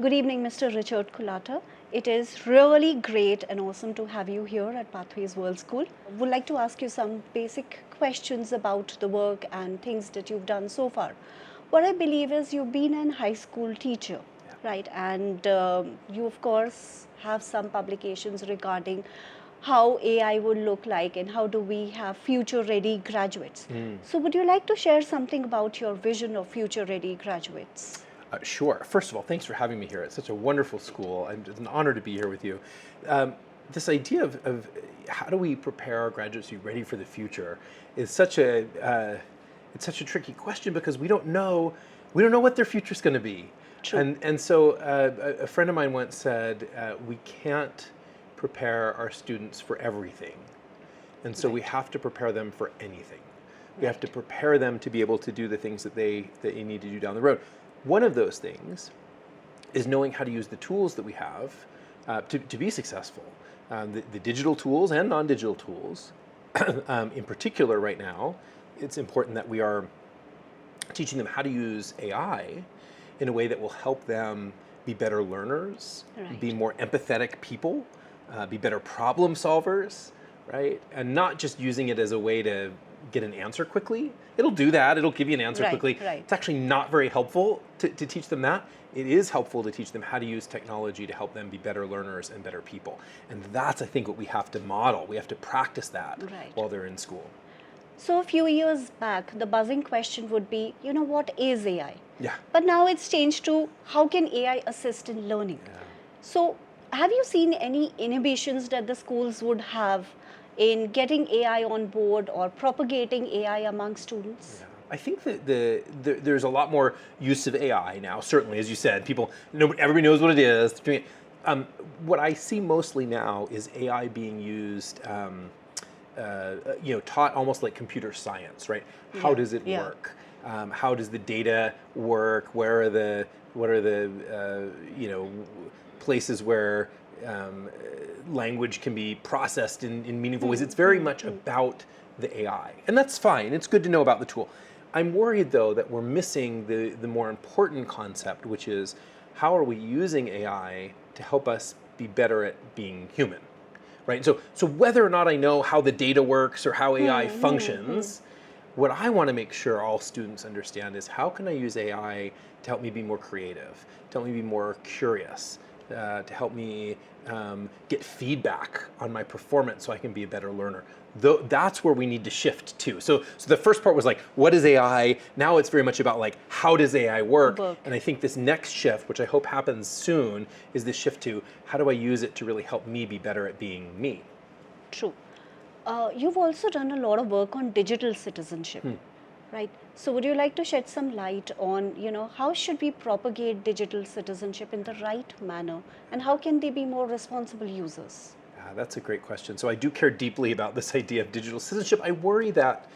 Good evening, Mr. Richard Culatta. It is really great and awesome to have you here at Pathways World School. Would like to ask you some basic questions about the work and things that you've done so far. What I believe is you've been a high school teacher, right? And you, of course, have some publications regarding how AI would look like and how do we have future-ready graduates. So would you like to share something about your vision of future-ready graduates? Sure. First of all, thanks for having me here. It's such a wonderful school, and it's an honor to be here with you. This idea of how do we prepare our graduates to be ready for the future is such a tricky question because we don't know what their future is going to be. True. And so a friend of mine once said we can't prepare our students for everything, and so we have to prepare them for anything. We have to prepare them to be able to do the things that they need to do down the road. One of those things is knowing how to use the tools that we have to be successful. The digital tools and non-digital tools. In particular right now, it's important that we are teaching them how to use AI in a way that will help them be better learners, be more empathetic people, be better problem solvers, right? And not just using it as a way to get an answer quickly. It'll do that, it'll give you an answer quickly. It's actually not very helpful to teach them that. It is helpful to teach them how to use technology to help them be better learners and better people. And that's, I think, what we have to model. We have to practice that while they're in school. So a few years back, the buzzing question would be, what is AI? Yeah. But now it's changed to how can AI assist in learning? Yeah. So have you seen any inhibitions that the schools would have in getting AI on board or propagating AI among students? Yeah. I think that there's a lot more use of AI now. Certainly, as you said, everybody knows what it is. What I see mostly now is AI being used, taught almost like computer science, right? How does it work? How does the data work? What are the places where language can be processed in meaningful ways? It's very much about the AI, and that's fine. It's good to know about the tool. I'm worried, though, that we're missing the more important concept, which is how are we using AI to help us be better at being human, right? So whether or not I know how the data works or how AI functions, what I want to make sure all students understand is how can I use AI to help me be more creative, to help me be more curious, to help me get feedback on my performance so I can be a better learner. That's where we need to shift to. So the first part was like, what is AI? Now it's very much about like, how does AI work? And I think this next shift, which I hope happens soon, is this shift to how do I use it to really help me be better at being me? True. You've also done a lot of work on digital citizenship, right? So would you like to shed some light on, how should we propagate digital citizenship in the right manner, and how can they be more responsible users? That's a great question. So I do care deeply about this idea of digital citizenship. I worry that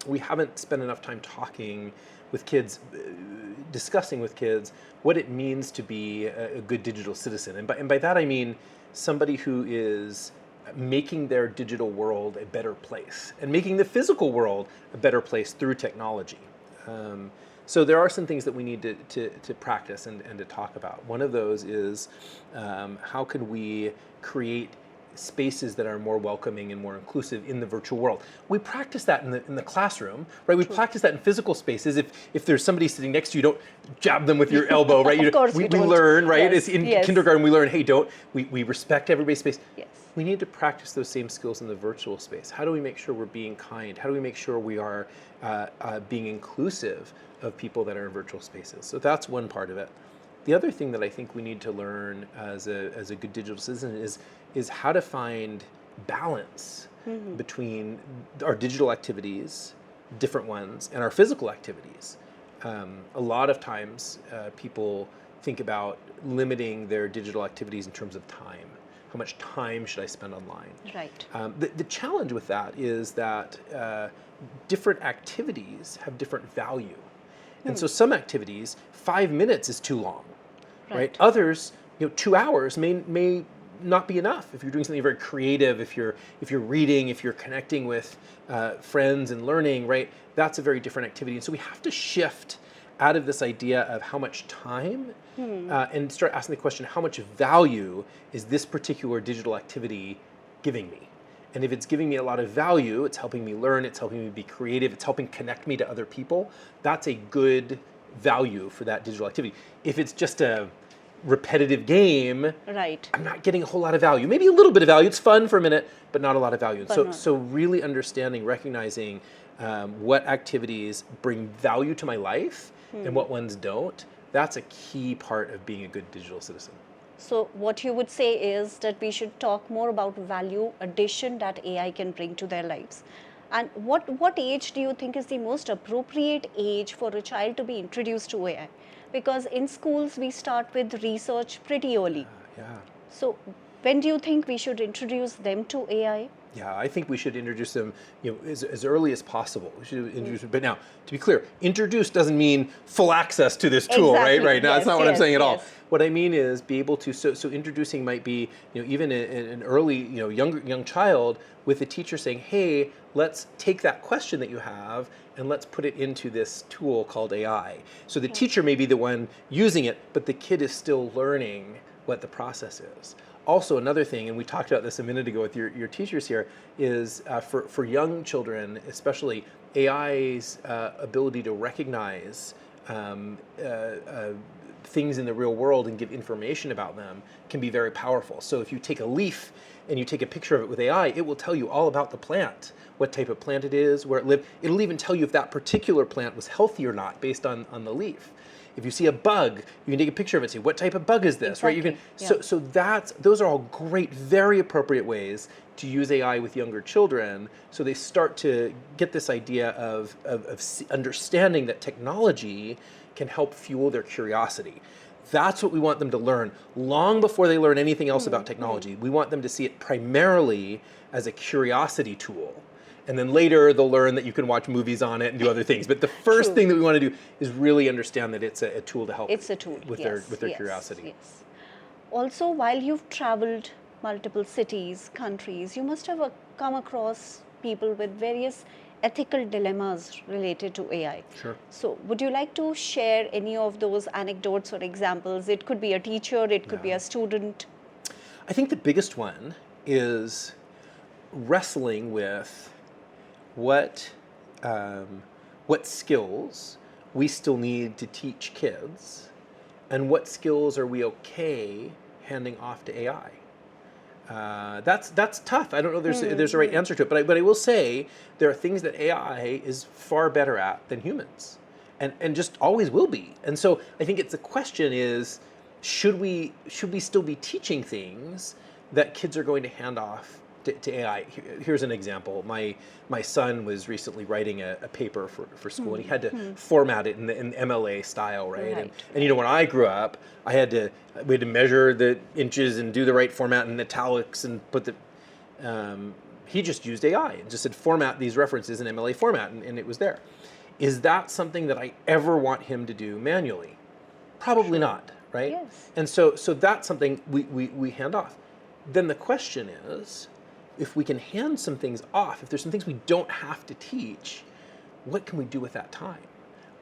we haven't spent enough time talking with kids, discussing with kids what it means to be a good digital citizen. And by that I mean somebody who is making their digital world a better place and making the physical world a better place through technology. So there are some things that we need to practice and to talk about. One of those is how can we create spaces that are more welcoming and more inclusive in the virtual world. We practice that in the classroom, right? We practice that in physical spaces. If there's somebody sitting next to you, don't jab them with your elbow, right? Of course we learn, right? Yes. In kindergarten, we learn, hey, we respect everybody's space. Yes. We need to practice those same skills in the virtual space. How do we make sure we're being kind? How do we make sure we are being inclusive of people that are in virtual spaces? So that's one part of it. The other thing that I think we need to learn as a good digital citizen is how to find balance between our digital activities, different ones, and our physical activities. A lot of times people think about limiting their digital activities in terms of time. How much time should I spend online? Right. The challenge with that is that different activities have different value. And so some activities, 5 minutes is too long, right? Others, 2 hours may not be enough. If you're doing something very creative, if you're reading, if you're connecting with friends and learning, right? That's a very different activity. And so we have to shift out of this idea of how much time and start asking the question, how much value is this particular digital activity giving me? And if it's giving me a lot of value, it's helping me learn, it's helping me be creative, it's helping connect me to other people, that's a good value for that digital activity. If it's just a repetitive game, Right. I'm not getting a whole lot of value. Maybe a little bit of value, it's fun for a minute, but not a lot of value. But So, not- so really understanding, recognizing what activities bring value to my life and what ones don't, that's a key part of being a good digital citizen. So what you would say is that we should talk more about value addition that AI can bring to their lives. And what age do you think is the most appropriate age for a child to be introduced to AI? Because in schools we start with research pretty early. Yeah. So when do you think we should introduce them to AI? Yeah, I think we should introduce them, as early as possible. We should introduce, but now, to be clear, introduce doesn't mean full access to this tool, Exactly. right? Right. Now, that's Yes, not what I'm yes, saying at all. yes. What I mean is be able to. So introducing might be, even an early, young child with a teacher saying, "Hey, let's take that question that you have and let's put it into this tool called AI." So the teacher may be the one using it, but the kid is still learning what the process is. Also, another thing, and we talked about this a minute ago with your teachers here, is for young children, especially AI's ability to recognize things in the real world and give information about them can be very powerful. So if you take a leaf and you take a picture of it with AI, it will tell you all about the plant, what type of plant it is, where it lived. It'll even tell you if that particular plant was healthy or not based on the leaf. If you see a bug, you can take a picture of it and say, what type of bug is this, right? You can, Exactly, those are all great, very appropriate ways to use AI with younger children, so they start to get this idea of understanding that technology can help fuel their curiosity. That's what we want them to learn long before they learn anything else about technology. We want them to see it primarily as a curiosity tool. And then later they'll learn that you can watch movies on it and do other things. But the first True. thing that we want to do is really understand that it's a tool to help It's a tool. with Yes, their yes, curiosity. Yes. Also, while you've traveled multiple cities, countries, you must have come across people with various ethical dilemmas related to AI. Sure. So, would you like to share any of those anecdotes or examples? It could be a teacher, it could be a student. I think the biggest one is wrestling with what skills we still need to teach kids, and what skills are we okay handing off to AI. That's tough. I don't know if there's a right answer to it, but I will say there are things that AI is far better at than humans, and just always will be. And so I think the question is, should we still be teaching things that kids are going to hand off to AI? Here's an example. My son was recently writing a paper for school, and he had to format it in MLA style, right? Right. And when I grew up, we had to measure the inches and do the right format and italics and put the. He just used AI and just said format these references in MLA format, and it was there. Is that something that I ever want him to do manually? Probably not, right? Yes. And so that's something we hand off. Then the question is, if we can hand some things off, if there's some things we don't have to teach, what can we do with that time?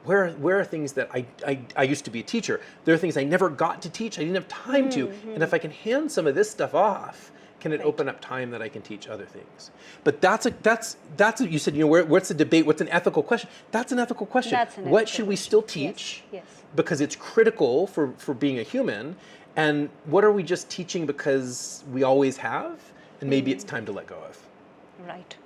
Where are things that I used to be a teacher? There are things I never got to teach, I didn't have time to. And if I can hand some of this stuff off, can it open up time that I can teach other things? But that's what you said, what's the debate, what's an ethical question? That's an ethical question. That's an What ethical should we question. still teach? Yes. Because it's critical for being a human, and what are we just teaching because we always have, and maybe it's time to let go of. Right.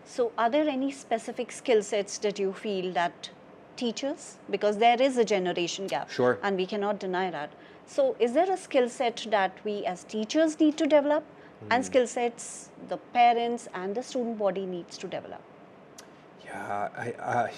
So, are there any specific skill sets that you feel that teachers, because there is a generation gap, Sure. and we cannot deny that. So, is there a skill set that we as teachers need to develop, and skill sets the parents and the student body needs to develop? Yeah,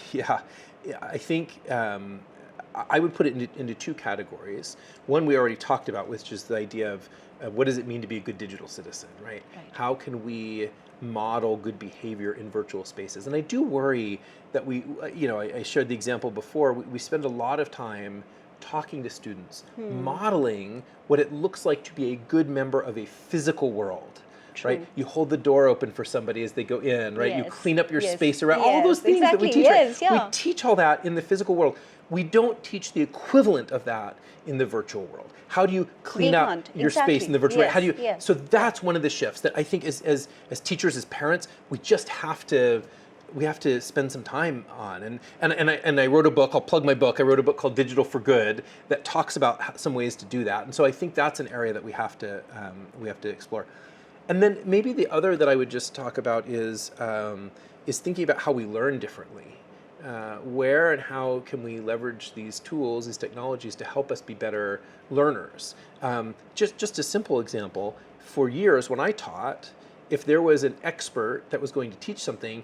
I think I would put it into two categories. One we already talked about, which is the idea of what does it mean to be a good digital citizen, right? How can we model good behavior in virtual spaces? And I do worry that I shared the example before, we spend a lot of time talking to students, modeling what it looks like to be a good member of a physical world. True. Right? You hold the door open for somebody as they go in, right? You Yes. clean up your Yes. space around, all those Yes, things that we exactly. teach. Yes, right? yeah. We teach all that in the physical world. We don't teach the equivalent of that in the virtual world. How do you clean We up can't. your Exactly. space in the virtual world? How do you? Yes. So that's one of the shifts that I think as teachers, as parents, we just have to. We have to spend some time on, and I wrote a book. I'll plug my book. I wrote a book called Digital for Good that talks about some ways to do that. And so I think that's an area that we have to explore. And then maybe the other that I would just talk about is thinking about how we learn differently. Where and how can we leverage these tools, these technologies, to help us be better learners? Just a simple example. For years, when I taught, if there was an expert that was going to teach something,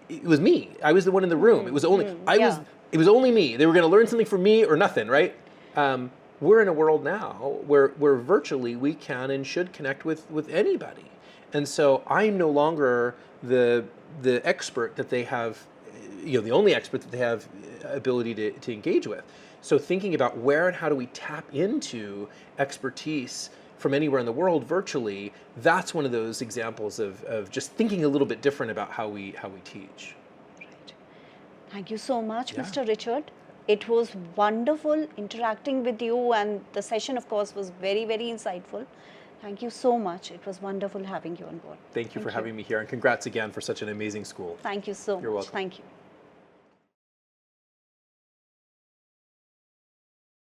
it was me. I was the one in the room. It was only It was only me. They were going to learn something from me or nothing, right? We're in a world now where virtually we can and should connect with anybody, and so I'm no longer the expert that they have, the only expert that they have ability to engage with. So thinking about where and how do we tap into expertise from anywhere in the world virtually, that's one of those examples of just thinking a little bit different about how we teach. Right. Thank you so much, Yeah. Mr. Richard. It was wonderful interacting with you, and the session, of course, was very, very insightful. Thank you so much. It was wonderful having you on board. Thank you for having me here, and congrats again for such an amazing school. Thank you so much. You're welcome. Thank you.